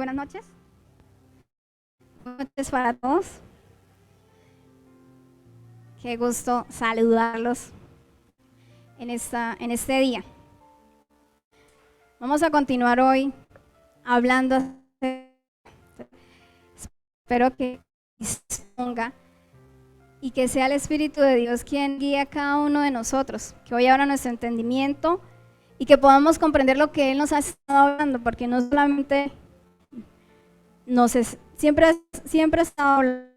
buenas noches. Buenas noches para todos. Qué gusto saludarlos en este día. Vamos a continuar hoy hablando. Espero que disponga y que sea el Espíritu de Dios quien guíe a cada uno de nosotros, que hoy abra nuestro entendimiento y que podamos comprender lo que Él nos ha estado hablando, porque no solamente siempre está hablando,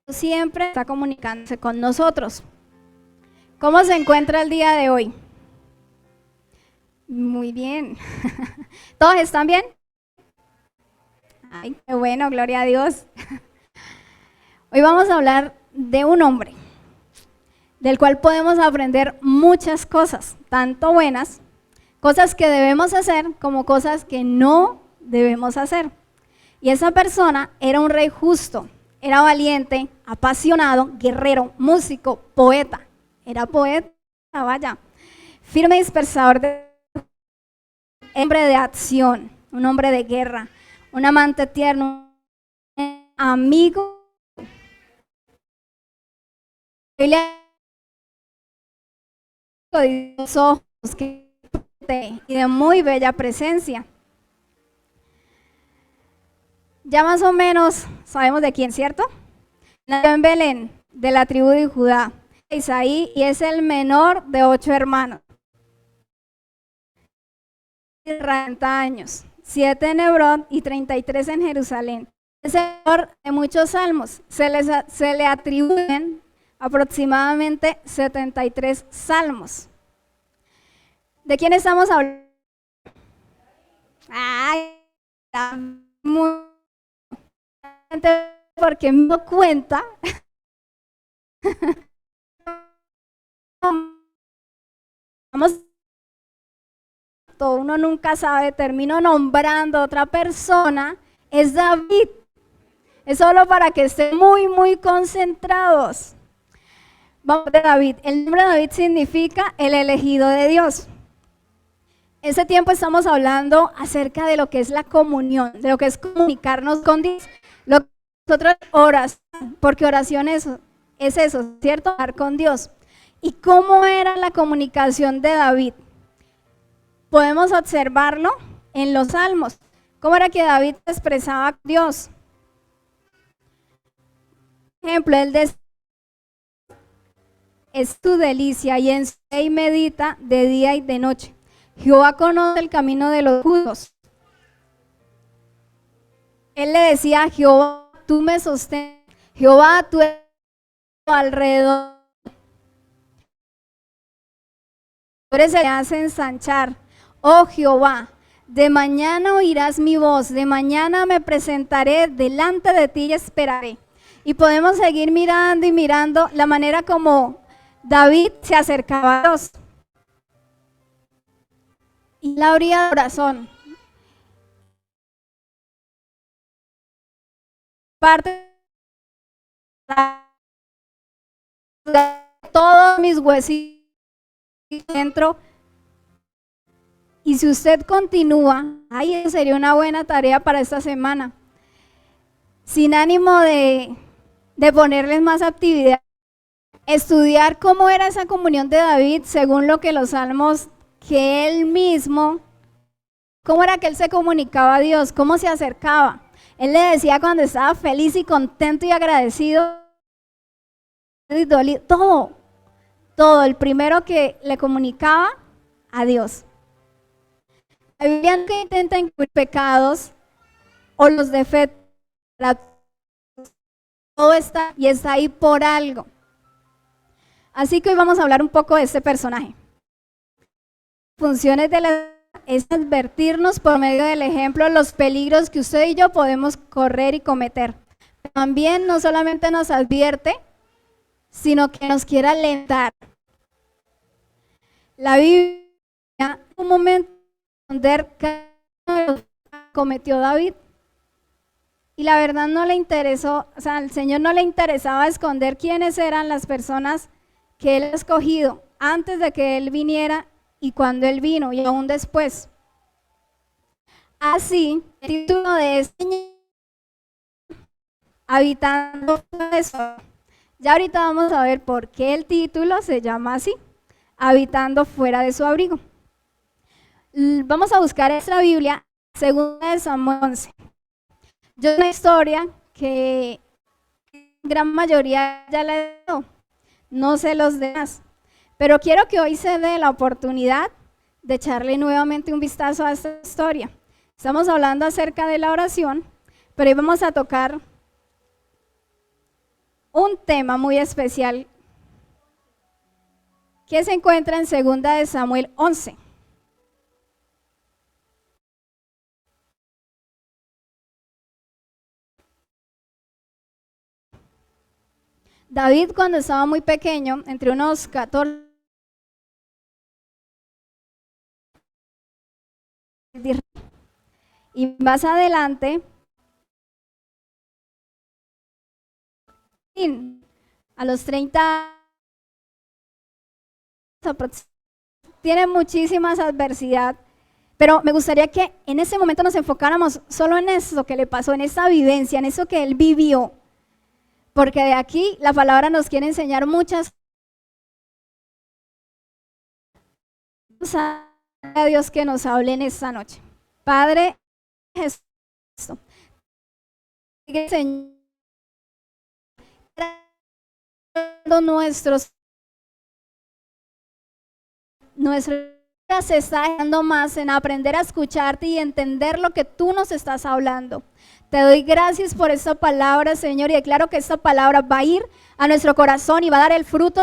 siempre está comunicándose con nosotros. ¿Cómo se encuentra el día de hoy? Muy bien. ¿Todos están bien? Ay, qué bueno, gloria a Dios. Hoy vamos a hablar de un hombre del cual podemos aprender muchas cosas, tanto buenas, cosas que debemos hacer como cosas que no debemos hacer. Y esa persona era un rey justo, era valiente, apasionado, guerrero, músico, poeta. Era poeta, vaya, firme dispersador hombre de acción, un hombre de guerra, un amante tierno, un amigo. De los ojos y de muy bella presencia. Ya más o menos sabemos de quién, ¿cierto? Nació en Belén, de la tribu de Judá, Isaí, y es el menor de 8 hermanos. 30 años, 7 en Hebrón y 33 en Jerusalén. Es el autor de muchos salmos. Se le atribuyen aproximadamente 73 salmos. ¿De quién estamos hablando? Ay, porque me doy cuenta. Uno nunca sabe, termino nombrando a otra persona, es David. Es solo para que estén muy concentrados. Vamos de David. El nombre de David significa el elegido de Dios. En ese tiempo estamos hablando acerca de lo que es la comunión, de lo que es comunicarnos con Dios. Lo que nosotros oración, porque oración es eso, ¿cierto? Hablar con Dios. ¿Y cómo era la comunicación de David? Podemos observarlo en los salmos. ¿Cómo era que David expresaba a Dios? Por ejemplo, él decía: es tu delicia y en su ley medita de día y de noche. Jehová conoce el camino de los justos. Él le decía a Jehová: tú me sostienes. Jehová, tú eres alrededor. Tú eres el que me hace ensanchar. Oh Jehová, de mañana oirás mi voz, de mañana me presentaré delante de ti y esperaré. Y podemos seguir mirando y mirando la manera como David se acercaba a Dios. Y la abría de corazón. Parte de todos mis huesitos dentro. Y si usted continúa, ahí sería una buena tarea para esta semana. Sin ánimo de ponerles más actividad, estudiar cómo era esa comunión de David según lo que los salmos que él mismo, cómo era que él se comunicaba a Dios, cómo se acercaba. Él le decía cuando estaba feliz y contento y agradecido, todo, el primero que le comunicaba a Dios. Habían que intentar incluir pecados o los defectos, todo está ahí por algo. Así que hoy vamos a hablar un poco de este personaje. Funciones es advertirnos por medio del ejemplo los peligros que usted y yo podemos correr y cometer. También no solamente nos advierte, sino que nos quiere alentar. La Biblia, un momento, que cometió David. Y la verdad no le interesó, al Señor no le interesaba esconder quiénes eran las personas que Él ha escogido antes de que Él viniera y cuando Él vino y aún después. Así, el título de este habitando fuera de su abrigo. Ya ahorita vamos a ver por qué el título se llama así, habitando fuera de su abrigo. Vamos a buscar esta Biblia, 2 Samuel 11. Yo una historia que gran mayoría ya la he leído, no sé los demás, pero quiero que hoy se dé la oportunidad de echarle nuevamente un vistazo a esta historia. Estamos hablando acerca de la oración, pero hoy vamos a tocar un tema muy especial que se encuentra en 2 Samuel 11. David, cuando estaba muy pequeño, entre unos 14, y más adelante, a los 30, tiene muchísimas adversidad, pero me gustaría que en ese momento nos enfocáramos solo en eso que le pasó, en esa vivencia, en eso que él vivió, porque de aquí la palabra nos quiere enseñar muchas cosas. A Dios que nos hable en esta noche. Padre Jesús, Señor, nuestros se está dejando más en aprender a escucharte y entender lo que tú nos estás hablando. Te doy gracias por esta palabra, Señor, y declaro que esta palabra va a ir a nuestro corazón y va a dar el fruto,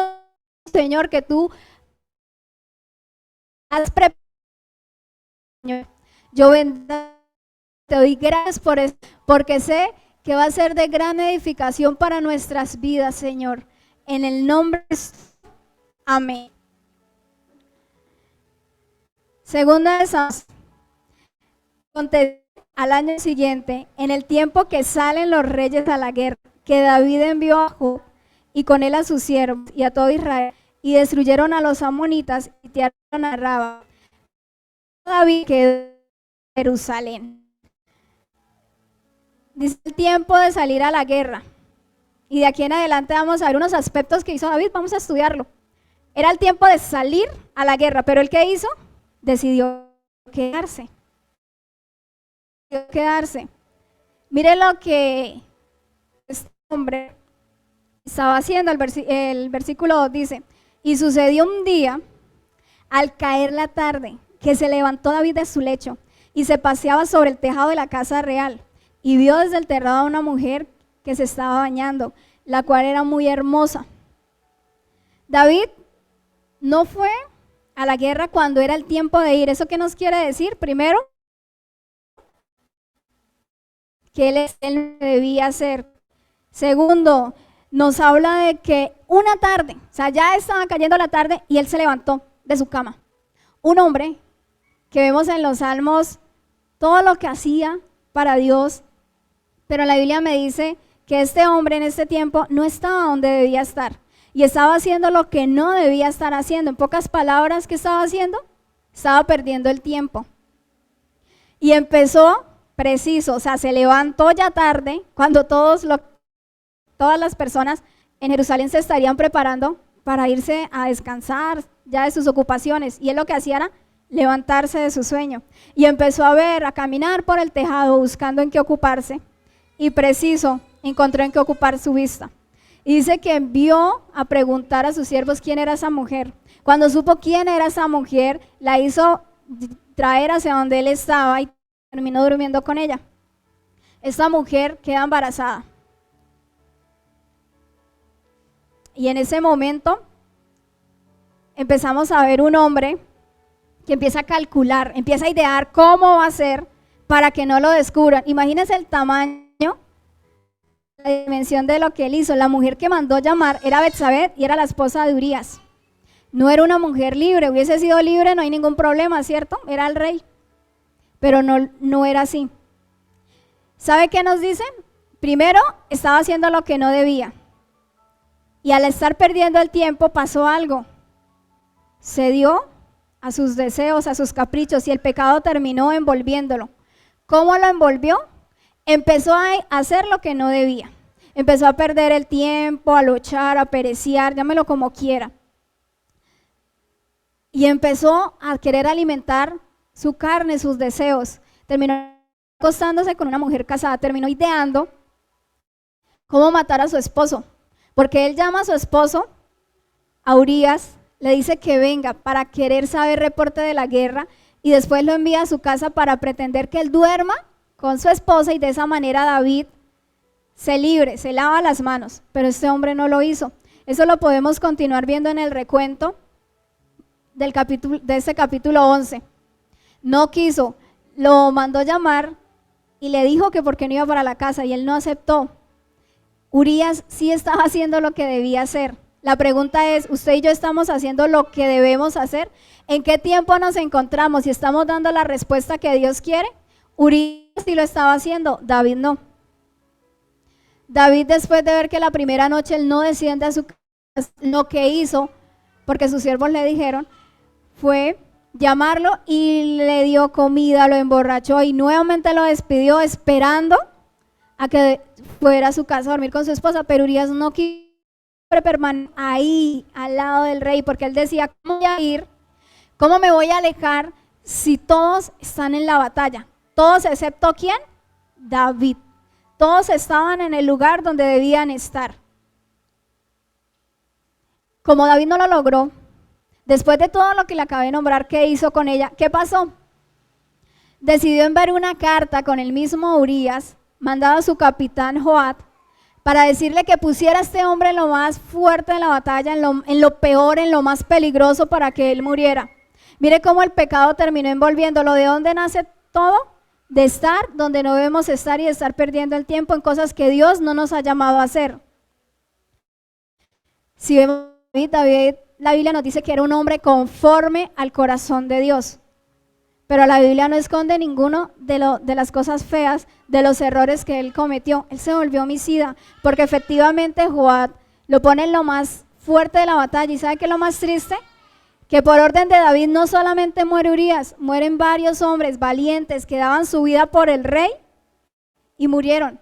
Señor, que tú has preparado. Yo te doy gracias por eso, porque sé que va a ser de gran edificación para nuestras vidas, Señor. En el nombre de Jesús. Amén. 2 Samuel, al año siguiente, en el tiempo que salen los reyes a la guerra, que David envió a Joab y con él a sus siervos y a todo Israel, y destruyeron a los amonitas y tiraron a Raba. David quedó en Jerusalén. Dice el tiempo de salir a la guerra. Y de aquí en adelante vamos a ver unos aspectos que hizo David, vamos a estudiarlo. Era el tiempo de salir a la guerra, pero ¿él qué hizo? Decidió quedarse. Mire lo que este hombre estaba haciendo. El versículo 2 dice: y sucedió un día, al caer la tarde, que se levantó David de su lecho y se paseaba sobre el tejado de la casa real y vio desde el terrado a una mujer que se estaba bañando, la cual era muy hermosa. David no fue a la guerra cuando era el tiempo de ir. ¿Eso qué nos quiere decir? Primero, que él debía hacer. Segundo, nos habla de que una tarde, o sea, ya estaba cayendo la tarde y él se levantó de su cama. Un hombre que vemos en los Salmos todo lo que hacía para Dios, pero la Biblia me dice que este hombre en este tiempo no estaba donde debía estar y estaba haciendo lo que no debía estar haciendo. En pocas palabras, ¿qué estaba haciendo? Estaba perdiendo el tiempo. Y empezó preciso, o sea, se levantó ya tarde, cuando todas las personas en Jerusalén se estarían preparando para irse a descansar ya de sus ocupaciones, y él lo que hacía era levantarse de su sueño, y empezó a caminar por el tejado buscando en qué ocuparse, y preciso encontró en qué ocupar su vista. Y dice que envió a preguntar a sus siervos quién era esa mujer. Cuando supo quién era esa mujer, la hizo traer hacia donde él estaba y terminó durmiendo con ella. Esta mujer queda embarazada. Y en ese momento empezamos a ver un hombre que empieza a calcular, empieza a idear cómo va a ser para que no lo descubran. Imagínense el tamaño, la dimensión de lo que él hizo. La mujer que mandó llamar era Betsabé y era la esposa de Urías. No era una mujer libre. Hubiese sido libre, no hay ningún problema, ¿cierto? Era el rey. Pero no era así. ¿Sabe qué nos dice? Primero, estaba haciendo lo que no debía. Y al estar perdiendo el tiempo pasó algo. Se dio a sus deseos, a sus caprichos, y el pecado terminó envolviéndolo. ¿Cómo lo envolvió? Empezó a hacer lo que no debía. Empezó a perder el tiempo, a luchar, a pereciar, llámelo como quiera. Y empezó a querer alimentar su carne, sus deseos. Terminó acostándose con una mujer casada, terminó ideando cómo matar a su esposo. Porque él llama a su esposo, a Urías, le dice que venga para querer saber reporte de la guerra y después lo envía a su casa para pretender que él duerma con su esposa y de esa manera David se libre, se lava las manos. Pero este hombre no lo hizo. Eso lo podemos continuar viendo en el recuento de este capítulo 11. No quiso, lo mandó llamar y le dijo que por qué no iba para la casa y él no aceptó. Urías sí estaba haciendo lo que debía hacer. La pregunta es, ¿usted y yo estamos haciendo lo que debemos hacer? ¿En qué tiempo nos encontramos? ¿Y estamos dando la respuesta que Dios quiere? Urías sí lo estaba haciendo, David no. David, después de ver que la primera noche él no desciende a su casa, lo que hizo, porque sus siervos le dijeron, fue llamarlo y le dio comida, lo emborrachó y nuevamente lo despidió esperando a que fuera a su casa a dormir con su esposa. Pero Urías no quiso permanecer ahí al lado del rey, porque él decía, ¿cómo voy a ir? ¿Cómo me voy a alejar si todos están en la batalla? Todos excepto ¿quién? David. Todos estaban en el lugar donde debían estar. Como David no lo logró, después de todo lo que le acabé de nombrar, ¿qué hizo con ella? ¿Qué pasó? Decidió enviar una carta con el mismo Urías, mandado a su capitán Joab, para decirle que pusiera a este hombre en lo más fuerte de la batalla, en lo peor, en lo más peligroso, para que él muriera. Mire cómo el pecado terminó envolviéndolo. ¿De dónde nace todo? De estar donde no debemos estar y de estar perdiendo el tiempo en cosas que Dios no nos ha llamado a hacer. Si vemos David, la Biblia nos dice que era un hombre conforme al corazón de Dios. Pero la Biblia no esconde ninguno de las cosas feas, de los errores que él cometió. Él se volvió homicida, porque efectivamente Joab lo pone en lo más fuerte de la batalla. ¿Y sabe qué es lo más triste? Que por orden de David no solamente muere Urías, mueren varios hombres valientes que daban su vida por el rey y murieron.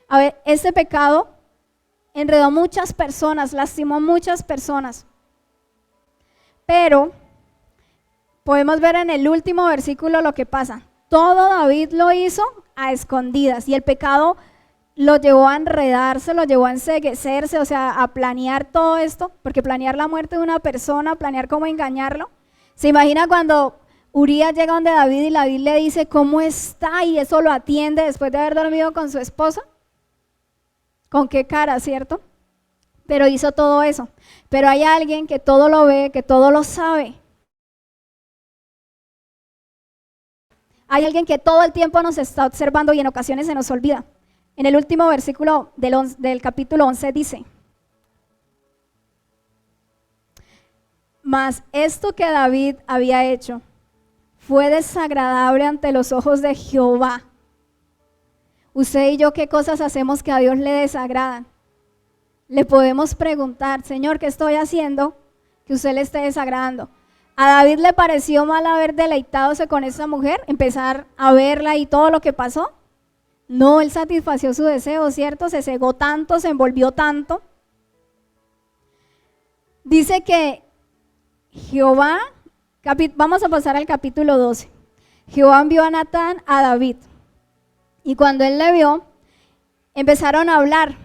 A ver, este pecado enredó muchas personas, lastimó muchas personas. Pero podemos ver en el último versículo lo que pasa. Todo David lo hizo a escondidas y el pecado lo llevó a enredarse, lo llevó a enceguecerse, o sea, a planear todo esto, porque planear la muerte de una persona, planear cómo engañarlo. ¿Se imagina cuando Urías llega donde David y David le dice cómo está y eso lo atiende después de haber dormido con su esposa? ¿Con qué cara, cierto? Pero hizo todo eso. Pero hay alguien que todo lo ve, que todo lo sabe. Hay alguien que todo el tiempo nos está observando y en ocasiones se nos olvida. En el último versículo del capítulo 11 dice: mas esto que David había hecho fue desagradable ante los ojos de Jehová. Usted y yo, ¿qué cosas hacemos que a Dios le desagradan? Le podemos preguntar: Señor, ¿qué estoy haciendo que usted le esté desagradando? ¿A David le pareció mal haber deleitadose con esa mujer? Empezar a verla y todo lo que pasó. No, él satisfació su deseo, ¿cierto? Se cegó tanto, se envolvió tanto. Dice que Jehová, vamos a pasar al capítulo 12. Jehová envió a Natán a David. Y cuando él le vio, empezaron a hablar.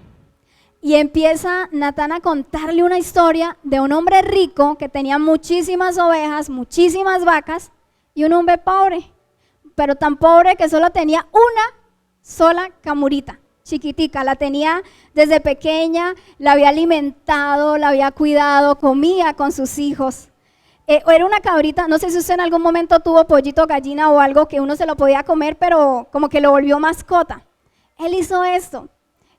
Y empieza Natán a contarle una historia de un hombre rico que tenía muchísimas ovejas, muchísimas vacas, y un hombre pobre, pero tan pobre que solo tenía una sola camurita, chiquitica. La tenía desde pequeña, la había alimentado, la había cuidado, comía con sus hijos. Era una cabrita, no sé si usted en algún momento tuvo pollito, gallina o algo que uno se lo podía comer, pero como que lo volvió mascota. Él hizo esto.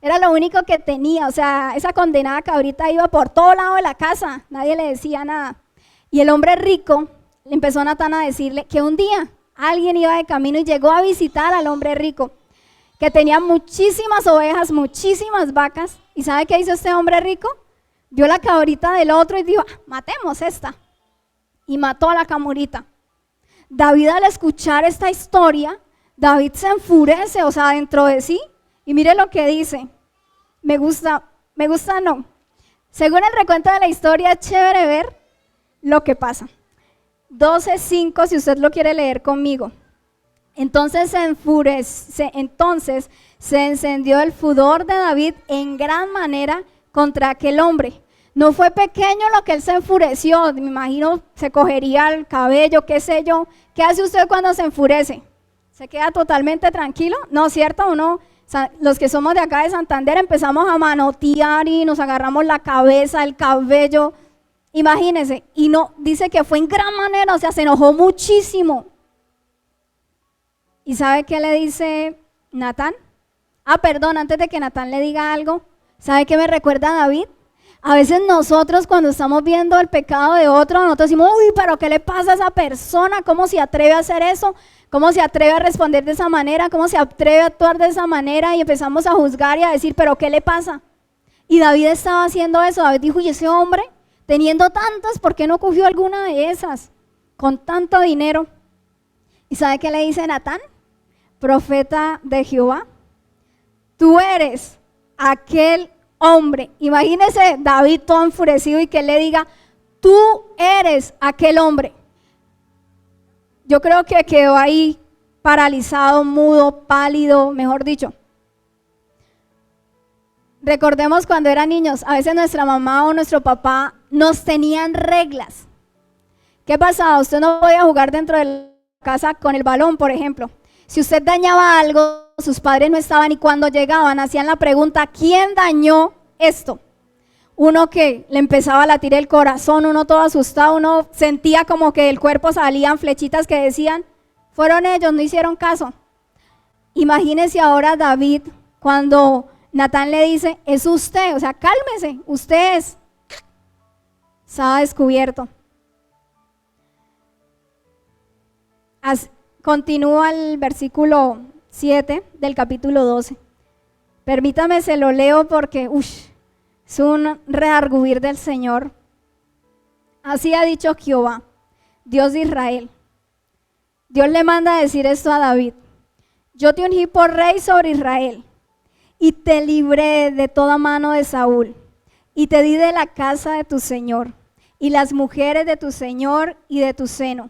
Era lo único que tenía, o sea, esa condenada cabrita iba por todo lado de la casa, nadie le decía nada. Y el hombre rico, le empezó Natán a decirle que un día alguien iba de camino y llegó a visitar al hombre rico, que tenía muchísimas ovejas, muchísimas vacas. ¿Y sabe qué hizo este hombre rico? Vio la cabrita del otro y dijo: matemos esta. Y mató a la camurita. David, al escuchar esta historia, David se enfurece, o sea, dentro de sí, y mire lo que dice. Me gusta no. Según el recuento de la historia, es chévere ver lo que pasa. 12:5, si usted lo quiere leer conmigo. Entonces se encendió el furor de David en gran manera contra aquel hombre. No fue pequeño lo que él se enfureció, me imagino se cogería el cabello, qué sé yo. ¿Qué hace usted cuando se enfurece? ¿Se queda totalmente tranquilo? No, ¿cierto? Los que somos de acá de Santander empezamos a manotear y nos agarramos la cabeza, el cabello. Imagínense, y no, dice que fue en gran manera, o sea, se enojó muchísimo. ¿Y sabe qué le dice Natán? Perdón, antes de que Natán le diga algo, ¿sabe qué me recuerda a David? A veces nosotros cuando estamos viendo el pecado de otro, nosotros decimos, uy, pero ¿qué le pasa a esa persona? ¿Cómo se atreve a hacer eso? ¿Cómo se atreve a responder de esa manera? ¿Cómo se atreve a actuar de esa manera? Y empezamos a juzgar y a decir, pero ¿qué le pasa? Y David estaba haciendo eso. David dijo, y ese hombre, teniendo tantas, ¿por qué no cogió alguna de esas? Con tanto dinero. ¿Y sabe qué le dice Natán? Profeta de Jehová, tú eres aquel hombre. Imagínese David todo enfurecido y que él le diga, tú eres aquel hombre. Yo creo que quedó ahí paralizado, mudo, pálido, mejor dicho. Recordemos cuando eran niños, a veces nuestra mamá o nuestro papá nos tenían reglas. ¿Qué pasaba? Usted no podía jugar dentro de la casa con el balón, por ejemplo. Si usted dañaba algo, sus padres no estaban y cuando llegaban hacían la pregunta, ¿quién dañó esto? Uno que le empezaba a latir el corazón, uno todo asustado, uno sentía como que del cuerpo salían flechitas que decían, fueron ellos, no hicieron caso. Imagínese ahora David cuando Natán le dice, es usted, o sea, cálmese, usted es. Estaba descubierto. Continúa el versículo 7 del capítulo 12. Permítame, se lo leo porque es un redarguir del Señor. Así ha dicho Jehová, Dios de Israel. Dios le manda a decir esto a David. Yo te ungí por rey sobre Israel y te libré de toda mano de Saúl y te di de la casa de tu Señor y las mujeres de tu Señor y de tu seno.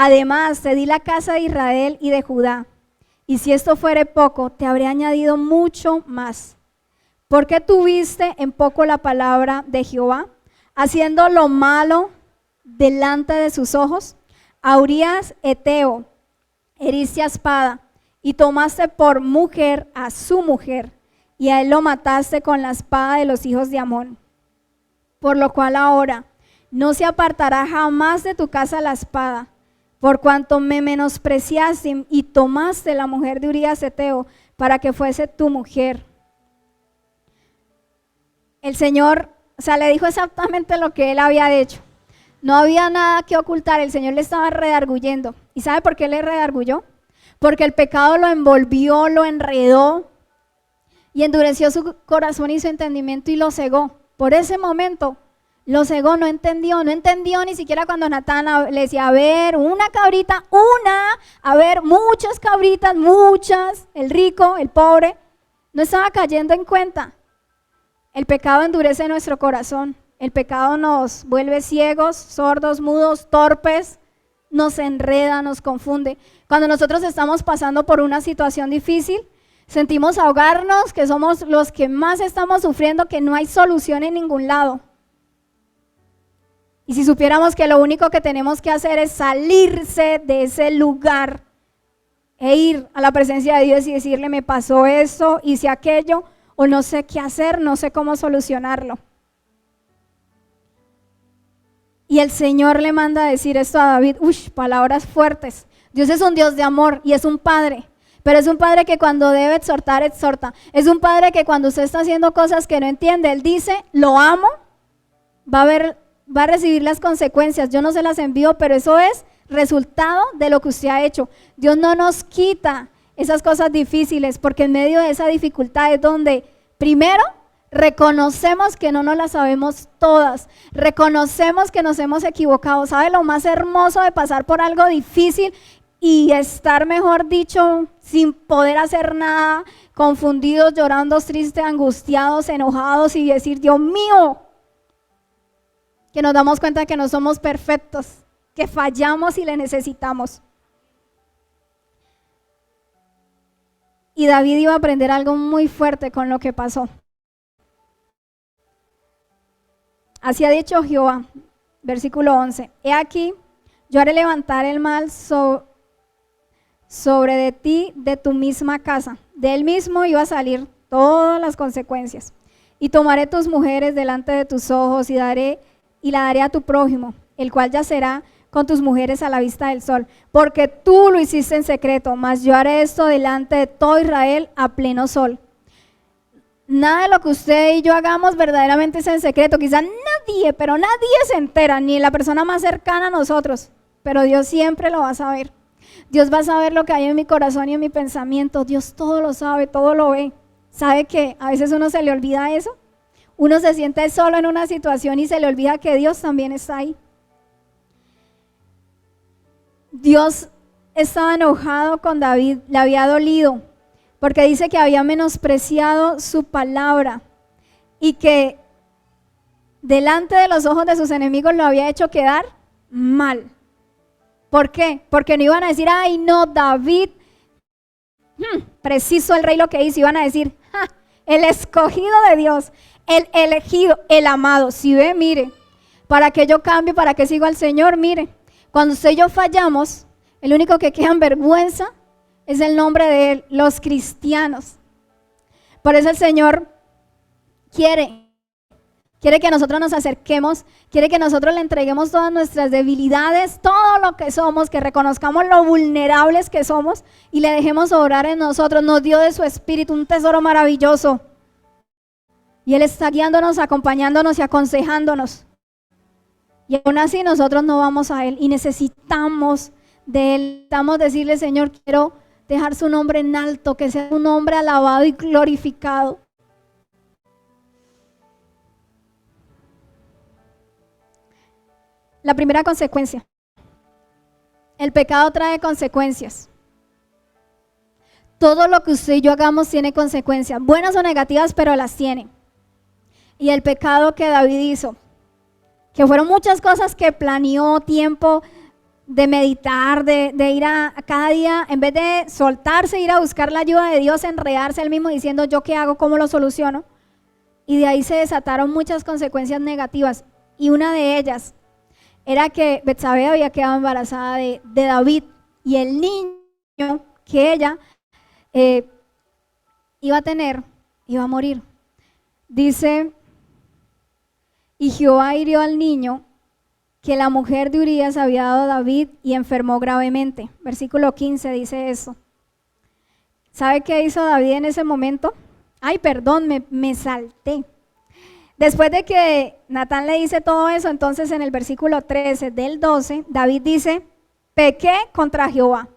Además, te di la casa de Israel y de Judá. Y si esto fuere poco, te habré añadido mucho más. ¿Por qué tuviste en poco la palabra de Jehová, haciendo lo malo delante de sus ojos? A Urías Eteo heriste a espada y tomaste por mujer a su mujer, y a él lo mataste con la espada de los hijos de Amón. Por lo cual ahora no se apartará jamás de tu casa la espada, por cuanto me menospreciaste y tomaste la mujer de Urías Eteo para que fuese tu mujer. El Señor, le dijo exactamente lo que él había hecho. No había nada que ocultar, el Señor le estaba redarguyendo. ¿Y sabe por qué le redarguyó? Porque el pecado lo envolvió, lo enredó y endureció su corazón y su entendimiento y lo cegó. Por ese momento lo cegó, no entendió ni siquiera cuando Natán le decía, a ver, una cabrita, a ver, muchas cabritas, muchas, el rico, el pobre, no estaba cayendo en cuenta. El pecado endurece nuestro corazón, el pecado nos vuelve ciegos, sordos, mudos, torpes, nos enreda, nos confunde. Cuando nosotros estamos pasando por una situación difícil, sentimos ahogarnos, que somos los que más estamos sufriendo, que no hay solución en ningún lado. Y si supiéramos que lo único que tenemos que hacer es salirse de ese lugar e ir a la presencia de Dios y decirle, me pasó esto, hice aquello, o no sé qué hacer, no sé cómo solucionarlo. Y el Señor le manda a decir esto a David, palabras fuertes. Dios es un Dios de amor y es un Padre, pero es un Padre que cuando debe exhortar, exhorta. Es un Padre que cuando usted está haciendo cosas que no entiende, Él dice, lo amo, va a recibir las consecuencias, yo no se las envío, pero eso es resultado de lo que usted ha hecho. Dios no nos quita esas cosas difíciles, porque en medio de esa dificultad es donde primero reconocemos que no nos las sabemos todas, reconocemos que nos hemos equivocado. ¿Sabe lo más hermoso de pasar por algo difícil y estar, mejor dicho, sin poder hacer nada, confundidos, llorando, tristes, angustiados, enojados y decir, Dios mío, que nos damos cuenta que no somos perfectos, que fallamos y le necesitamos. Y David iba a aprender algo muy fuerte con lo que pasó. Así ha dicho Jehová, versículo 11, he aquí, yo haré levantar el mal sobre de ti, de tu misma casa. De él mismo iba a salir todas las consecuencias. Y tomaré tus mujeres delante de tus ojos y la daré a tu prójimo, el cual yacerá con tus mujeres a la vista del sol. Porque tú lo hiciste en secreto, mas yo haré esto delante de todo Israel a pleno sol. Nada de lo que usted y yo hagamos verdaderamente es en secreto. Quizás nadie, pero nadie se entera, ni la persona más cercana a nosotros. Pero Dios siempre lo va a saber. Dios va a saber lo que hay en mi corazón y en mi pensamiento. Dios todo lo sabe, todo lo ve. ¿Sabe que a veces uno se le olvida eso? Uno se siente solo en una situación y se le olvida que Dios también está ahí. Dios estaba enojado con David, le había dolido, porque dice que había menospreciado su palabra y que delante de los ojos de sus enemigos lo había hecho quedar mal. ¿Por qué? Porque no iban a decir, ay no, David, preciso el rey lo que hizo. Iban a decir, el escogido de Dios, el elegido, el amado. Si ve, mire, para que yo cambie, para que siga al Señor, mire. Cuando usted y yo fallamos, el único que queda en vergüenza es el nombre de Él, los cristianos. Por eso el Señor quiere que nosotros nos acerquemos, quiere que nosotros le entreguemos todas nuestras debilidades, todo lo que somos, que reconozcamos lo vulnerables que somos y le dejemos obrar en nosotros. Nos dio de su espíritu un tesoro maravilloso y Él está guiándonos, acompañándonos y aconsejándonos. Y aún así nosotros no vamos a Él y necesitamos de Él. Necesitamos decirle, Señor, quiero dejar su nombre en alto, que sea un nombre alabado y glorificado. La primera consecuencia. El pecado trae consecuencias. Todo lo que usted y yo hagamos tiene consecuencias, buenas o negativas, pero las tiene. Y el pecado que David hizo, que fueron muchas cosas que planeó, tiempo de meditar, de ir a cada día, en vez de soltarse, ir a buscar la ayuda de Dios, enredarse él mismo diciendo, ¿yo qué hago? ¿Cómo lo soluciono? Y de ahí se desataron muchas consecuencias negativas. Y una de ellas era que Betsabé había quedado embarazada de David, y el niño que ella iba a tener, iba a morir. Dice, y Jehová hirió al niño que la mujer de Urías había dado a David y enfermó gravemente. Versículo 15 dice eso. ¿Sabe qué hizo David en ese momento? Ay, perdón, me salté. Después de que Natán le dice todo eso, entonces en el versículo 13 del 12, David dice, pequé contra Jehová.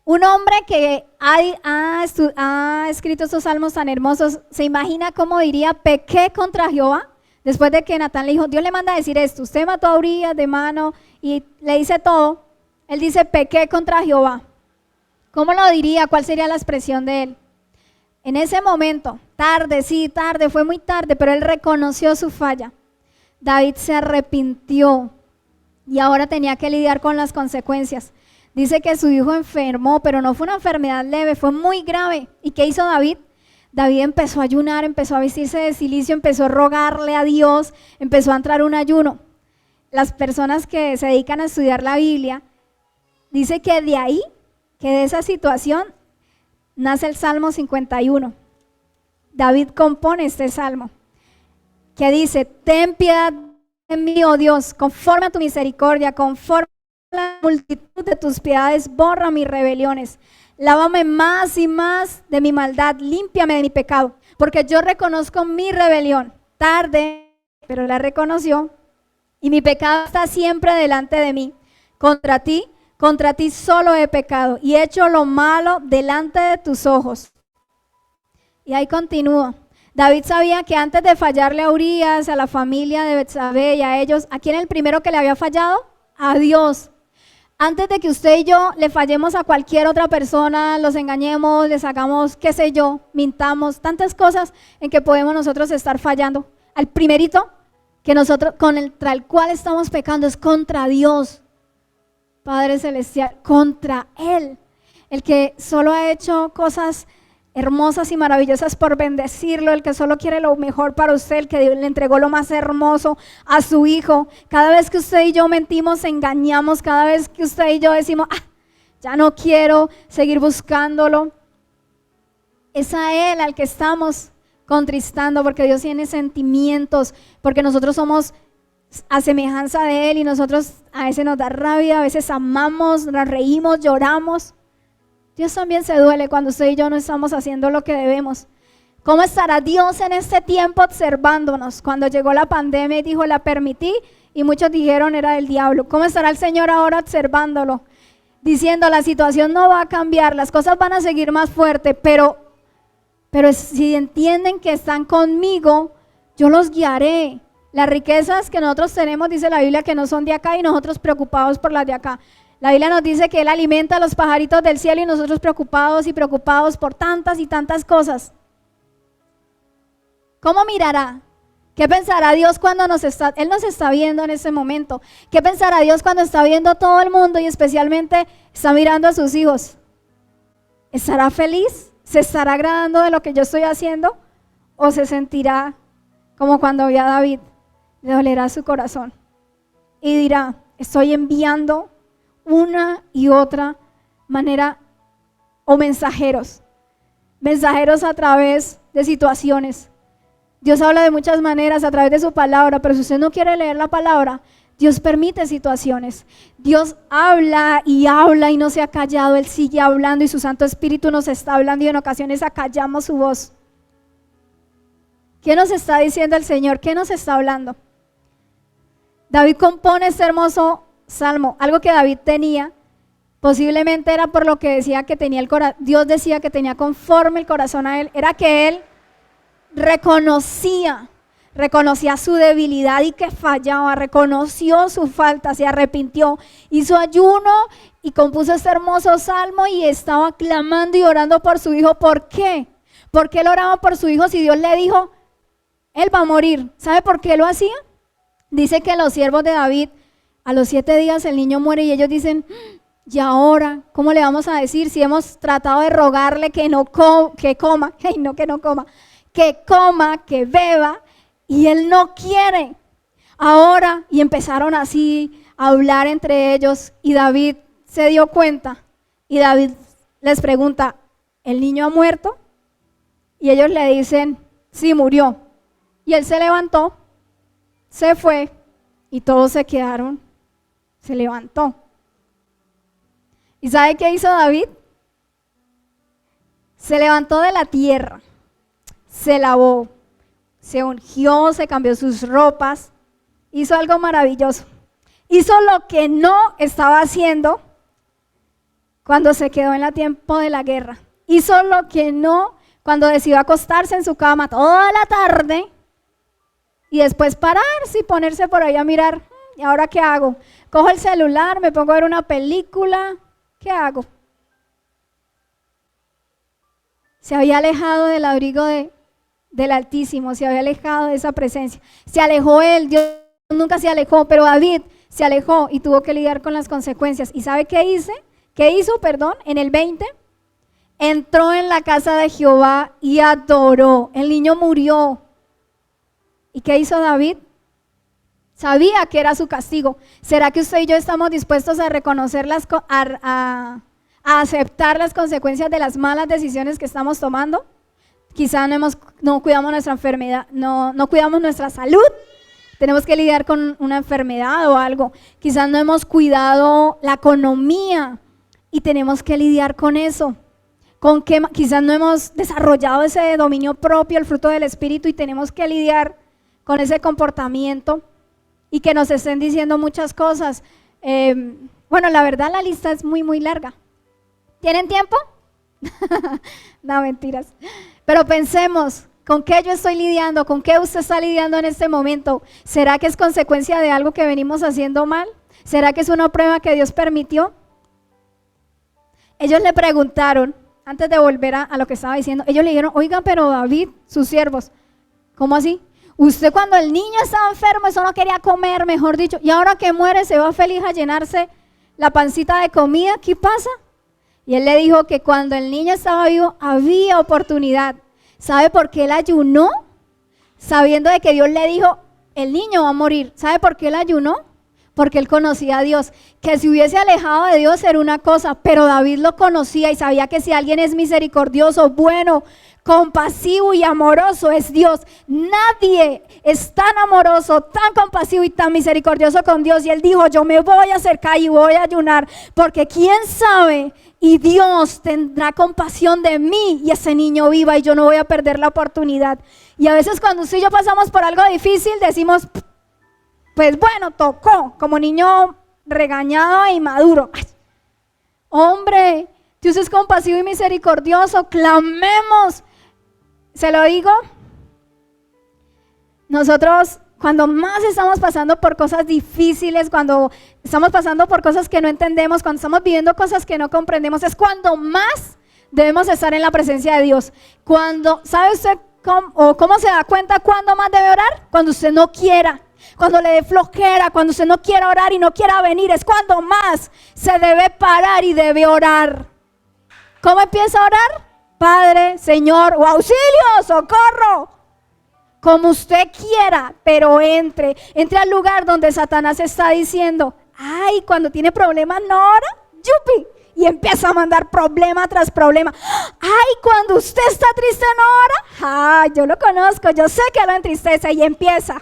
Un hombre que ha escrito estos salmos tan hermosos, ¿se imagina cómo diría pequé contra Jehová? Después de que Natán le dijo, Dios le manda a decir esto, usted mató a Urías de mano y le dice todo, él dice pequé contra Jehová. ¿Cómo lo diría? ¿Cuál sería la expresión de él? En ese momento, tarde, fue muy tarde, pero él reconoció su falla. David se arrepintió y ahora tenía que lidiar con las consecuencias. Dice que su hijo enfermó, pero no fue una enfermedad leve, fue muy grave. ¿Y qué hizo David? David empezó a ayunar, empezó a vestirse de cilicio, empezó a rogarle a Dios, empezó a entrar un ayuno. Las personas que se dedican a estudiar la Biblia, dice que de ahí, que de esa situación, nace el Salmo 51. David compone este salmo, que dice, ten piedad de mí, oh Dios, conforme a tu misericordia, conforme a la multitud de tus piedades, borra mis rebeliones. Lávame más y más de mi maldad, límpiame de mi pecado, porque yo reconozco mi rebelión, tarde, pero la reconoció, y mi pecado está siempre delante de mí. Contra ti solo he pecado, y he hecho lo malo delante de tus ojos. Y ahí continúa. David sabía que antes de fallarle a Urías, a la familia de Betsabé y a ellos, ¿a quién el primero que le había fallado? A Dios. Antes de que usted y yo le fallemos a cualquier otra persona, los engañemos, les hagamos, qué sé yo, mintamos, tantas cosas en que podemos nosotros estar fallando. Al primerito que nosotros, contra el cual estamos pecando, es contra Dios, Padre Celestial, contra Él, el que solo ha hecho cosas hermosas y maravillosas por bendecirlo, el que solo quiere lo mejor para usted, el que le entregó lo más hermoso a su Hijo. Cada vez que usted y yo mentimos, engañamos, cada vez que usted y yo decimos, ya no quiero seguir buscándolo, es a Él al que estamos contristando, porque Dios tiene sentimientos, porque nosotros somos a semejanza de Él y nosotros a veces nos da rabia, a veces amamos, nos reímos, lloramos. Dios también se duele cuando usted y yo no estamos haciendo lo que debemos. ¿Cómo estará Dios en este tiempo observándonos? Cuando llegó la pandemia y dijo, la permití, y muchos dijeron era del diablo. ¿Cómo estará el Señor ahora observándolo? Diciendo, la situación no va a cambiar, las cosas van a seguir más fuertes, pero si entienden que están conmigo, yo los guiaré. Las riquezas que nosotros tenemos, dice la Biblia, que no son de acá y nosotros preocupados por las de acá. La Biblia nos dice que Él alimenta a los pajaritos del cielo y nosotros preocupados por tantas y tantas cosas. ¿Cómo mirará? ¿Qué pensará Dios cuando Él nos está viendo en ese momento? ¿Qué pensará Dios cuando está viendo a todo el mundo y especialmente está mirando a sus hijos? ¿Estará feliz? ¿Se estará agradando de lo que yo estoy haciendo? ¿O se sentirá como cuando vio a David? Le dolerá su corazón y dirá, estoy enviando una y otra manera o mensajeros a través de situaciones. Dios habla de muchas maneras a través de su palabra, pero si usted no quiere leer la palabra, Dios permite situaciones. Dios habla y no se ha callado, Él sigue hablando y su Santo Espíritu nos está hablando y en ocasiones acallamos su voz. ¿Qué nos está diciendo el Señor? ¿Qué nos está hablando? David compone este hermoso salmo, algo que David tenía, posiblemente era por lo que decía que tenía el corazón, Dios decía que tenía conforme el corazón a él, era que él reconocía su debilidad y que fallaba, reconoció su falta, se arrepintió, hizo ayuno y compuso este hermoso salmo y estaba clamando y orando por su hijo. ¿Por qué? ¿Por qué él oraba por su hijo si Dios le dijo, él va a morir? ¿Sabe por qué lo hacía? Dice que los siervos de David, a los 7 días el niño muere y ellos dicen, ¿y ahora cómo le vamos a decir si hemos tratado de rogarle que coma, que beba y él no quiere? Ahora, y empezaron así a hablar entre ellos y David se dio cuenta y David les pregunta, ¿el niño ha muerto? Y ellos le dicen, sí, murió. Y él se levantó, se fue y todos se quedaron. Se levantó. ¿Y sabe qué hizo David? Se levantó de la tierra, se lavó, se ungió, se cambió sus ropas, hizo algo maravilloso. Hizo lo que no estaba haciendo cuando se quedó en el tiempo de la guerra. Hizo lo que no cuando decidió acostarse en su cama toda la tarde y después pararse y ponerse por ahí a mirar. ¿Y ahora qué hago? Cojo el celular, me pongo a ver una película, ¿qué hago? Se había alejado del abrigo del Altísimo, se había alejado de esa presencia. Se alejó él, Dios nunca se alejó, pero David se alejó y tuvo que lidiar con las consecuencias. ¿Y sabe qué hizo? En el 20, entró en la casa de Jehová y adoró. El niño murió. ¿Y qué hizo David? Sabía que era su castigo. ¿Será que usted y yo estamos dispuestos a reconocer a aceptar las consecuencias de las malas decisiones que estamos tomando? Quizá no cuidamos nuestra enfermedad, no cuidamos nuestra salud. Tenemos que lidiar con una enfermedad o algo. Quizás no hemos cuidado la economía y tenemos que lidiar con eso. Quizás no hemos desarrollado ese dominio propio, el fruto del Espíritu, y tenemos que lidiar con ese comportamiento. Y que nos estén diciendo muchas cosas. Bueno, la verdad la lista es muy, muy larga. ¿Tienen tiempo? No, mentiras. Pero pensemos, ¿con qué yo estoy lidiando? ¿Con qué usted está lidiando en este momento? ¿Será que es consecuencia de algo que venimos haciendo mal? ¿Será que es una prueba que Dios permitió? Ellos le preguntaron, antes de volver a lo que estaba diciendo, ellos le dijeron, oigan, pero David, sus siervos, ¿cómo así? Usted cuando el niño estaba enfermo, eso no quería comer, mejor dicho, y ahora que muere se va feliz a llenarse la pancita de comida, ¿qué pasa? Y él le dijo que cuando el niño estaba vivo había oportunidad. ¿Sabe por qué él ayunó? Sabiendo de que Dios le dijo, el niño va a morir. ¿Sabe por qué él ayunó? Porque él conocía a Dios. Que si hubiese alejado de Dios era una cosa, pero David lo conocía y sabía que si alguien es misericordioso, bueno, compasivo y amoroso es Dios. Nadie es tan amoroso, tan compasivo y tan misericordioso con Dios. Y él dijo, yo me voy a acercar y voy a ayunar, porque quién sabe, y Dios tendrá compasión de mí y ese niño viva y yo no voy a perder la oportunidad. Y a veces cuando usted y yo pasamos por algo difícil decimos, pues bueno, tocó, como niño regañado e inmaduro. Ay, hombre, Dios es compasivo y misericordioso, clamemos. Se lo digo, nosotros cuando más estamos pasando por cosas difíciles, cuando estamos pasando por cosas que no entendemos, cuando estamos viviendo cosas que no comprendemos, es cuando más debemos estar en la presencia de Dios. Cuando, ¿sabe usted cómo se da cuenta cuándo más debe orar? Cuando usted no quiera, cuando le dé flojera, cuando usted no quiera orar y no quiera venir, es cuando más se debe parar y debe orar. ¿Cómo empieza a orar? Padre, Señor, o auxilio, socorro. Como usted quiera, pero entre al lugar donde Satanás está diciendo, ay, cuando tiene problemas no ora, yupi, y empieza a mandar problema tras problema. Ay, cuando usted está triste no ora, ay, yo lo conozco, yo sé que lo entristece, y empieza,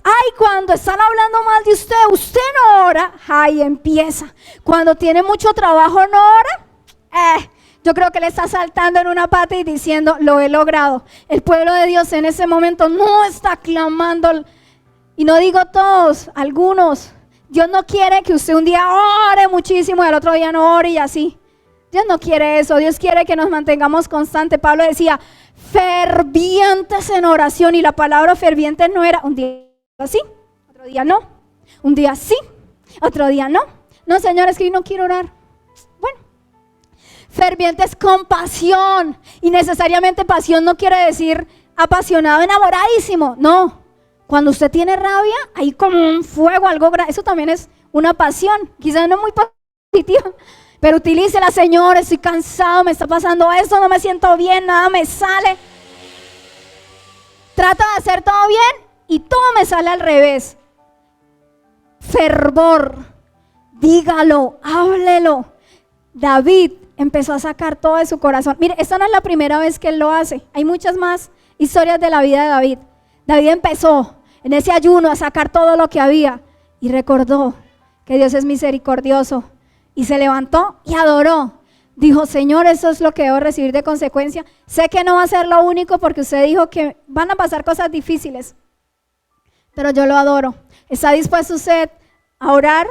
ay, cuando están hablando mal de usted, usted no ora, ay, empieza, cuando tiene mucho trabajo no ora, yo creo que le está saltando en una pata y diciendo, lo he logrado. El pueblo de Dios en ese momento no está clamando, y no digo todos, algunos. Dios no quiere que usted un día ore muchísimo y al otro día no ore y así. Dios no quiere eso, Dios quiere que nos mantengamos constantes. Pablo decía, fervientes en oración, y la palabra fervientes no era un día así, otro día no, un día sí, otro día no. No, Señor, es que yo no quiero orar. Bueno. Fervientes con pasión, y necesariamente pasión no quiere decir apasionado, enamoradísimo, no. Cuando usted tiene rabia, hay como un fuego, algo grande, eso también es una pasión, quizás no muy positiva, pero utilícela, Señor, estoy cansado, me está pasando esto, no me siento bien, nada me sale. Trato de hacer todo bien y todo me sale al revés. Fervor, dígalo, háblelo. David empezó a sacar todo de su corazón. Mire, esta no es la primera vez que él lo hace. Hay muchas más historias de la vida de David. David empezó en ese ayuno a sacar todo lo que había y recordó que Dios es misericordioso y se levantó y adoró. Dijo, Señor, eso es lo que debo recibir de consecuencia. Sé que no va a ser lo único porque usted dijo que van a pasar cosas difíciles, pero yo lo adoro. ¿Está dispuesto usted a orar,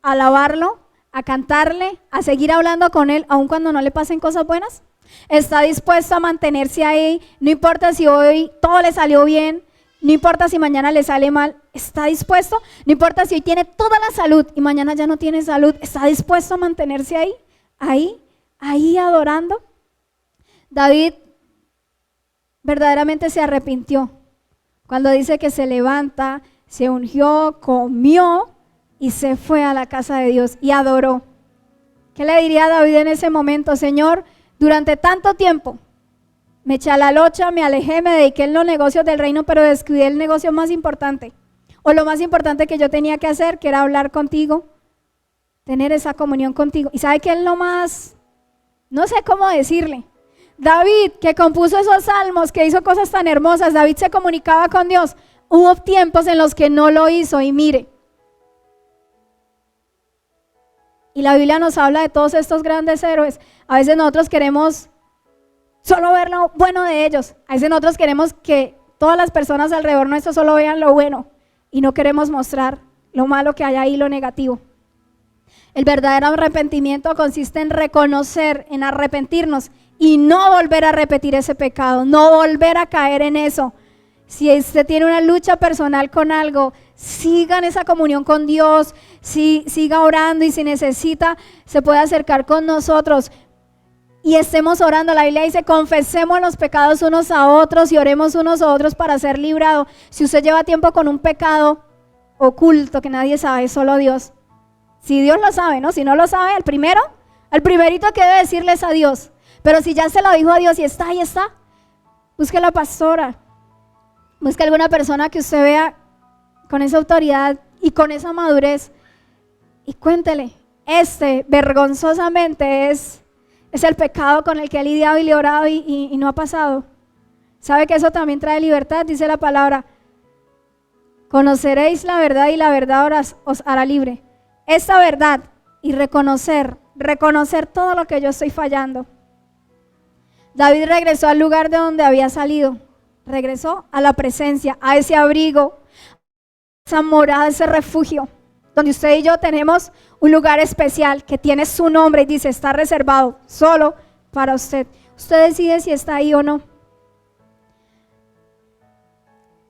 a alabarlo, a cantarle, a seguir hablando con él, aun cuando no le pasen cosas buenas? ¿Está dispuesto a mantenerse ahí? No importa si hoy todo le salió bien, no importa si mañana le sale mal. ¿Está dispuesto? No importa si hoy tiene toda la salud y mañana ya no tiene salud. ¿Está dispuesto a mantenerse ahí adorando? David verdaderamente se arrepintió cuando dice que se levanta, se ungió, comió y se fue a la casa de Dios y adoró. ¿Qué le diría a David en ese momento? Señor, durante tanto tiempo me eché a la locha, me alejé, me dediqué en los negocios del reino, pero descuidé el negocio más importante, o lo más importante que yo tenía que hacer, que era hablar contigo, tener esa comunión contigo. ¿Y sabe qué es lo más? No sé cómo decirle. David, que compuso esos salmos, que hizo cosas tan hermosas, David se comunicaba con Dios. Hubo tiempos en los que no lo hizo, y mire, y la Biblia nos habla de todos estos grandes héroes. A veces nosotros queremos solo ver lo bueno de ellos. A veces nosotros queremos que todas las personas alrededor nuestro solo vean lo bueno y no queremos mostrar lo malo que hay ahí, lo negativo. El verdadero arrepentimiento consiste en reconocer, en arrepentirnos y no volver a repetir ese pecado, no volver a caer en eso. Si usted tiene una lucha personal con algo, siga en esa comunión con Dios, siga orando, y si necesita, se puede acercar con nosotros y estemos orando. La Biblia dice, confesemos los pecados unos a otros y oremos unos a otros para ser librados. Si usted lleva tiempo con un pecado oculto que nadie sabe, solo Dios. Si Dios lo sabe, ¿no? Si no lo sabe, el primerito que debe decirle es a Dios. Pero si ya se lo dijo a Dios y está, ahí está, busque a la pastora, busque a alguna persona que usted vea con esa autoridad y con esa madurez y cuéntele, vergonzosamente es el pecado con el que he lidiado y le he orado y no ha pasado. ¿Sabe que eso también trae libertad? Dice la palabra, conoceréis la verdad y la verdad os hará libre. Esta verdad y reconocer todo lo que yo estoy fallando. David regresó al lugar de donde había salido, regresó a la presencia, a ese abrigo, esa morada, ese refugio, donde usted y yo tenemos un lugar especial que tiene su nombre y dice, está reservado solo para usted. Usted decide si está ahí o no.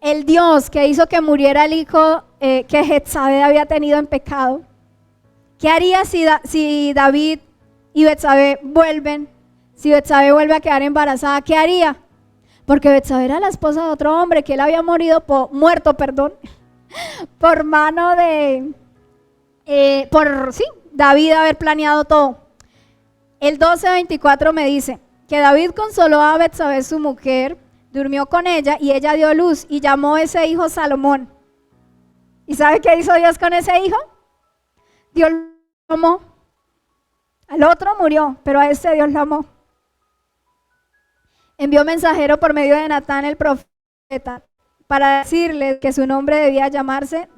El Dios que hizo que muriera el hijo que Betsabé había tenido en pecado, ¿qué haría si David y Betsabé vuelven? Si Betsabé vuelve a quedar embarazada, ¿qué haría? Porque Betsabé era la esposa de otro hombre que él había muerto por mano de David haber planeado todo. El 12:24 me dice que David consoló a Betsabé su mujer, durmió con ella y ella dio luz y llamó a ese hijo Salomón. ¿Y sabe qué hizo Dios con ese hijo? Dios lo amó. Al otro murió, pero a este Dios lo amó. Envió mensajero por medio de Natán el profeta para decirle que su nombre debía llamarse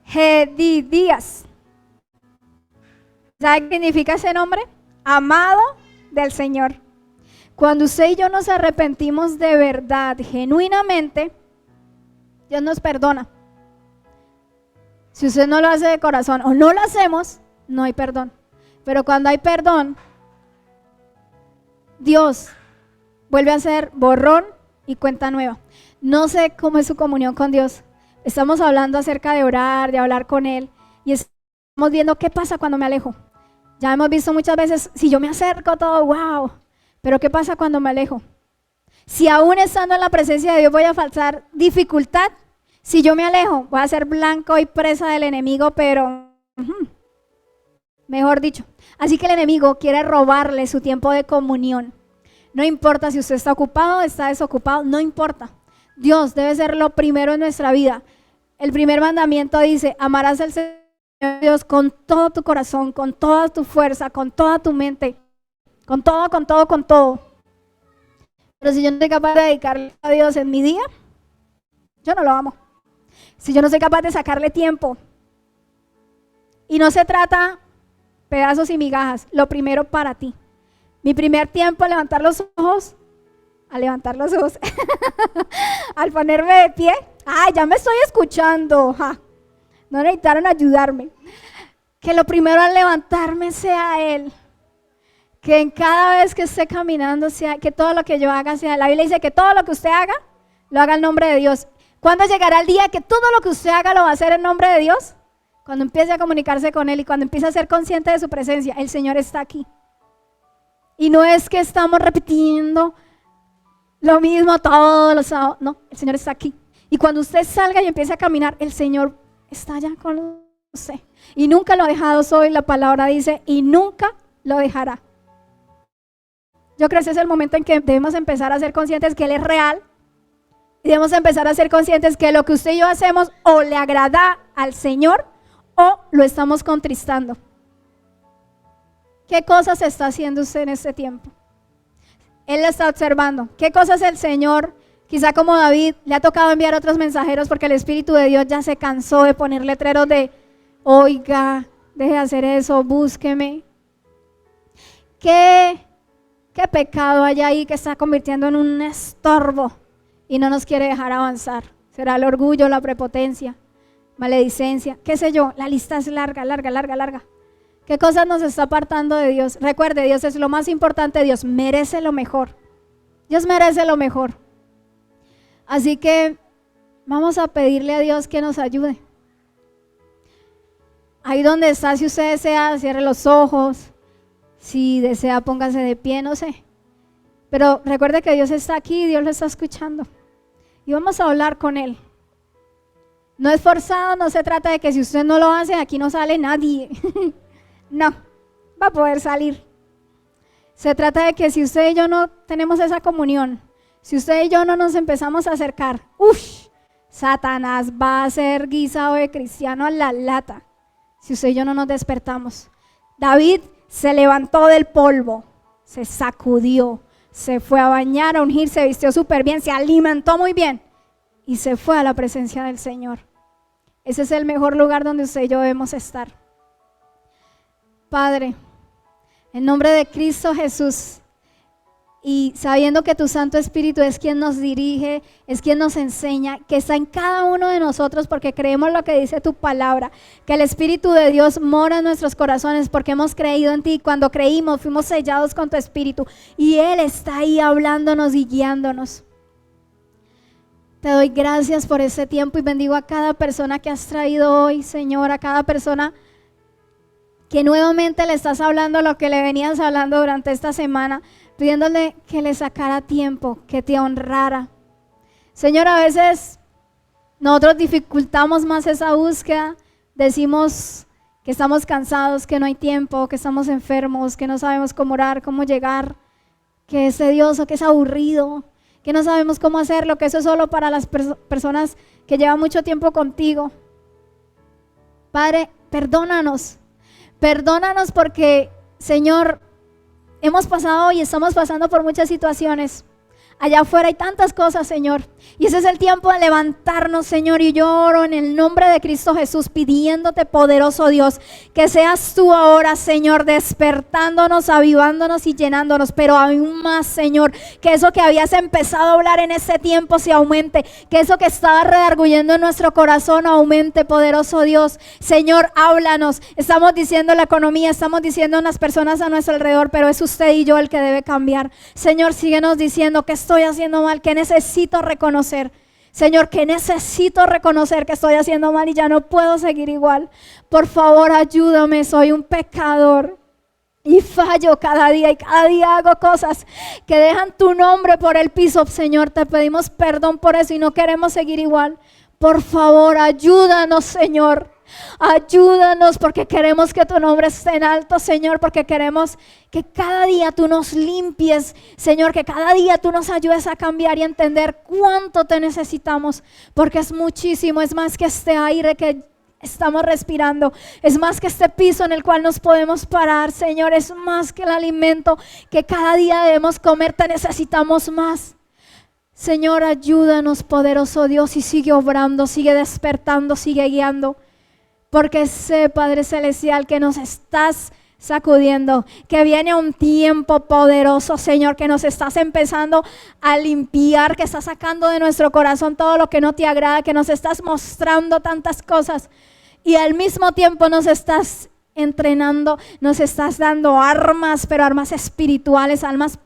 Jedidías. ¿Sabe qué significa ese nombre? Amado del Señor. Cuando usted y yo nos arrepentimos de verdad, genuinamente, Dios nos perdona. Si usted no lo hace de corazón o no lo hacemos, no hay perdón. Pero cuando hay perdón, Dios vuelve a ser borrón y cuenta nueva. No sé cómo es su comunión con Dios. Estamos hablando acerca de orar, de hablar con Él, y estamos viendo qué pasa cuando me alejo. Ya hemos visto muchas veces, si yo me acerco todo, wow, pero qué pasa cuando me alejo. Si aún estando en la presencia de Dios voy a pasar dificultad, si yo me alejo, voy a ser blanco y presa del enemigo, pero mejor dicho. Así que el enemigo quiere robarle su tiempo de comunión. No importa si usted está ocupado, está desocupado, no importa. Dios debe ser lo primero en nuestra vida. El primer mandamiento dice, amarás al Señor Dios con todo tu corazón, con toda tu fuerza, con toda tu mente, con todo. Pero si yo no soy capaz de dedicarle a Dios en mi día, yo no lo amo. Si yo no soy capaz de sacarle tiempo, y no se trata pedazos y migajas, lo primero para ti. Mi primer tiempo a levantar los ojos, al ponerme de pie, ya me estoy escuchando, no necesitaron ayudarme. Que lo primero al levantarme sea Él, que en cada vez que esté caminando, que todo lo que yo haga sea, la Biblia dice que todo lo que usted haga, lo haga en nombre de Dios. ¿Cuándo llegará el día que todo lo que usted haga lo va a hacer en nombre de Dios? Cuando empiece a comunicarse con Él y cuando empiece a ser consciente de su presencia. El Señor está aquí. Y no es que estamos repitiendo lo mismo todos los sábados. No, el Señor está aquí. Y cuando usted salga y empiece a caminar, el Señor está allá con usted. Y nunca lo ha dejado solo. La palabra dice, y nunca lo dejará. Yo creo que ese es el momento en que debemos empezar a ser conscientes que Él es real. Y debemos empezar a ser conscientes que lo que usted y yo hacemos o le agrada al Señor o lo estamos contristando. ¿Qué cosas está haciendo usted en este tiempo? Él lo está observando. ¿Qué cosas el Señor, quizá como David, le ha tocado enviar otros mensajeros porque el Espíritu de Dios ya se cansó de poner letreros de, oiga, deje de hacer eso, búsqueme? ¿Qué pecado hay ahí que está convirtiendo en un estorbo y no nos quiere dejar avanzar? ¿Será el orgullo, la prepotencia, maledicencia? ¿Qué sé yo? La lista es larga. ¿Qué cosas nos está apartando de Dios? Recuerde, Dios es lo más importante, Dios merece lo mejor. Dios merece lo mejor. Así que vamos a pedirle a Dios que nos ayude. Ahí donde está, si usted desea, cierre los ojos. Si desea, póngase de pie, no sé. Pero recuerde que Dios está aquí, Dios lo está escuchando. Y vamos a hablar con Él. No es forzado, no se trata de que si usted no lo hace, aquí no sale nadie. No, va a poder salir. Se trata de que si usted y yo no tenemos esa comunión, si usted y yo no nos empezamos a acercar, Satanás va a ser guisado de cristiano a la lata. Si usted y yo no nos despertamos. David se levantó del polvo, se sacudió, se fue a bañar, a ungir, se vistió súper bien, se alimentó muy bien y se fue a la presencia del Señor. Ese es el mejor lugar donde usted y yo debemos estar. Padre, en nombre de Cristo Jesús, y sabiendo que tu Santo Espíritu es quien nos dirige, es quien nos enseña, que está en cada uno de nosotros porque creemos lo que dice tu palabra, que el Espíritu de Dios mora en nuestros corazones porque hemos creído en ti. Cuando creímos fuimos sellados con tu Espíritu y Él está ahí hablándonos y guiándonos. Te doy gracias por este tiempo y bendigo a cada persona que has traído hoy, Señor, a cada persona que nuevamente le estás hablando lo que le venías hablando durante esta semana, pidiéndole que le sacara tiempo, que te honrara. Señor, a veces nosotros dificultamos más esa búsqueda, decimos que estamos cansados, que no hay tiempo, que estamos enfermos, que no sabemos cómo orar, cómo llegar, que es tedioso, que es aburrido, que no sabemos cómo hacerlo, que eso es solo para las personas que llevan mucho tiempo contigo. Padre, perdónanos porque, Señor, hemos pasado y estamos pasando por muchas situaciones. Allá afuera hay tantas cosas, Señor, y ese es el tiempo de levantarnos, Señor, y yo oro en el nombre de Cristo Jesús pidiéndote, poderoso Dios, que seas tú ahora, Señor, despertándonos, avivándonos y llenándonos, pero aún más, Señor, que eso que habías empezado a hablar en este tiempo se aumente, que eso que estaba redarguyendo en nuestro corazón aumente, poderoso Dios. Señor, háblanos. Estamos diciendo la economía, estamos diciendo las personas a nuestro alrededor, pero es usted y yo el que debe cambiar. Señor, síguenos diciendo que estoy haciendo mal, que necesito reconocer, Señor, que necesito reconocer que estoy haciendo mal y ya no puedo seguir igual. Por favor, ayúdame, soy un pecador y fallo cada día y cada día hago cosas que dejan tu nombre por el piso. Señor, te pedimos perdón por eso y no queremos seguir igual. Por favor, ayúdanos, Señor. Ayúdanos porque queremos que tu nombre esté en alto, Señor, porque queremos que cada día tú nos limpies, Señor, que cada día tú nos ayudes a cambiar y a entender cuánto te necesitamos, porque es muchísimo, es más que este aire que estamos respirando, es más que este piso en el cual nos podemos parar, Señor, es más que el alimento que cada día debemos comer, te necesitamos más. Señor, ayúdanos, poderoso Dios, y sigue obrando, sigue despertando, sigue guiando. Porque sé, Padre Celestial, que nos estás sacudiendo, que viene un tiempo poderoso, Señor, que nos estás empezando a limpiar, que estás sacando de nuestro corazón todo lo que no te agrada, que nos estás mostrando tantas cosas y al mismo tiempo nos estás entrenando, nos estás dando armas, pero armas espirituales, armas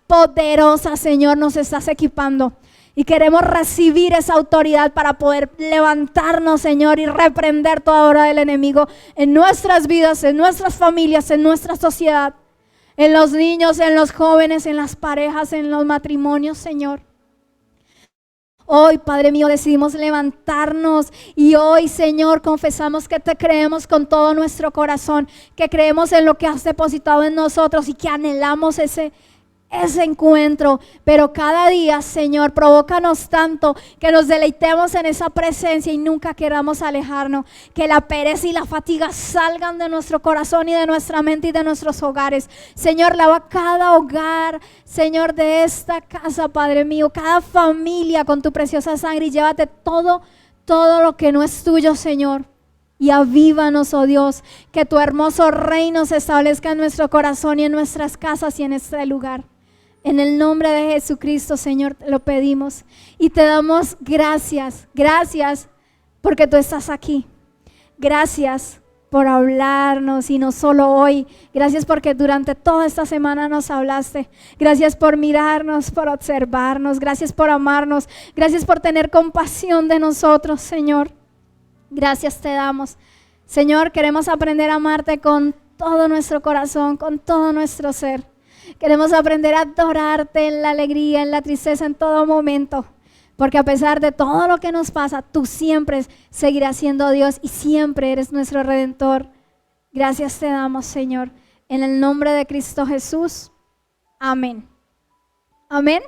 poderosas, Señor, nos estás equipando. Y queremos recibir esa autoridad para poder levantarnos, Señor, y reprender toda obra del enemigo en nuestras vidas, en nuestras familias, en nuestra sociedad, en los niños, en los jóvenes, en las parejas, en los matrimonios, Señor. Hoy, Padre mío, decidimos levantarnos y hoy, Señor, confesamos que te creemos con todo nuestro corazón, que creemos en lo que has depositado en nosotros y que anhelamos ese encuentro, pero cada día, Señor, provócanos tanto que nos deleitemos en esa presencia y nunca queramos alejarnos, que la pereza y la fatiga salgan de nuestro corazón y de nuestra mente y de nuestros hogares. Señor, lava cada hogar, Señor, de esta casa, Padre mío, cada familia con tu preciosa sangre y llévate todo lo que no es tuyo, Señor. Y avívanos, oh Dios, que tu hermoso reino se establezca en nuestro corazón y en nuestras casas y en este lugar. En el nombre de Jesucristo, Señor, te lo pedimos y te damos gracias, gracias porque tú estás aquí. Gracias por hablarnos y no solo hoy. Gracias porque durante toda esta semana nos hablaste. Gracias por mirarnos, por observarnos. Gracias por amarnos. Gracias por tener compasión de nosotros, Señor. Gracias te damos. Señor, queremos aprender a amarte con todo nuestro corazón, con todo nuestro ser. Queremos aprender a adorarte en la alegría, en la tristeza, en todo momento. Porque a pesar de todo lo que nos pasa, tú siempre seguirás siendo Dios y siempre eres nuestro Redentor. Gracias te damos, Señor. En el nombre de Cristo Jesús. Amén. Amén.